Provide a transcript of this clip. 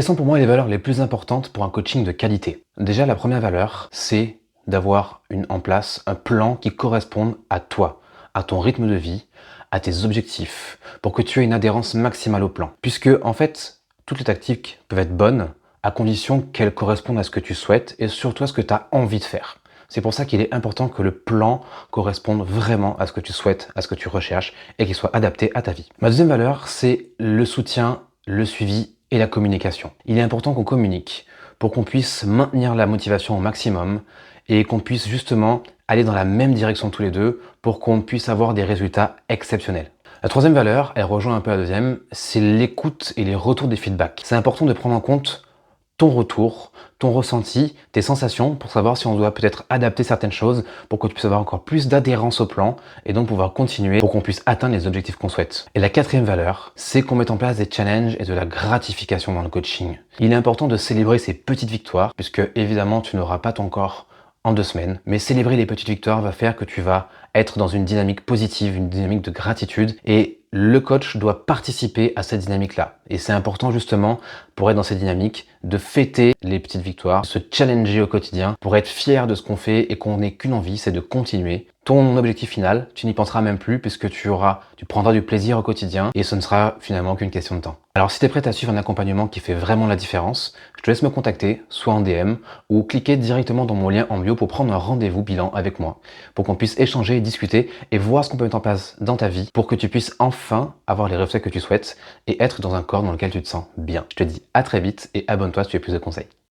Quelles sont pour moi les valeurs les plus importantes pour un coaching de qualité? Déjà, la première valeur, c'est d'avoir en place un plan qui corresponde à toi, à ton rythme de vie, à tes objectifs, pour que tu aies une adhérence maximale au plan. Puisque, en fait, toutes les tactiques peuvent être bonnes à condition qu'elles correspondent à ce que tu souhaites et surtout à ce que tu as envie de faire. C'est pour ça qu'il est important que le plan corresponde vraiment à ce que tu souhaites, à ce que tu recherches et qu'il soit adapté à ta vie. Ma deuxième valeur, c'est le soutien, le suivi et la communication. Il est important qu'on communique pour qu'on puisse maintenir la motivation au maximum et qu'on puisse justement aller dans la même direction tous les deux pour qu'on puisse avoir des résultats exceptionnels. La troisième valeur, elle rejoint un peu la deuxième, c'est l'écoute et les retours des feedbacks. C'est important de prendre en compte ton retour, ton ressenti, tes sensations pour savoir si on doit peut-être adapter certaines choses pour que tu puisses avoir encore plus d'adhérence au plan et donc pouvoir continuer pour qu'on puisse atteindre les objectifs qu'on souhaite. Et la quatrième valeur, c'est qu'on mette en place des challenges et de la gratification dans le coaching. Il est important de célébrer ces petites victoires puisque évidemment tu n'auras pas ton corps en 2 semaines, mais célébrer les petites victoires va faire que tu vas être dans une dynamique positive, une dynamique de gratitude et le coach doit participer à cette dynamique-là. Et c'est important justement pour être dans cette dynamique de fêter les petites victoires, se challenger au quotidien pour être fier de ce qu'on fait et qu'on n'ait qu'une envie, c'est de continuer. Ton objectif final, tu n'y penseras même plus puisque tu prendras du plaisir au quotidien et ce ne sera finalement qu'une question de temps. Alors si tu es prêt à suivre un accompagnement qui fait vraiment la différence, je te laisse me contacter, soit en DM ou cliquer directement dans mon lien en bio pour prendre un rendez-vous bilan avec moi, pour qu'on puisse échanger, discuter et voir ce qu'on peut mettre en place dans ta vie pour que tu puisses enfin avoir les résultats que tu souhaites et être dans un corps dans lequel tu te sens bien. Je te dis à très vite et abonne-toi si tu veux plus de conseils.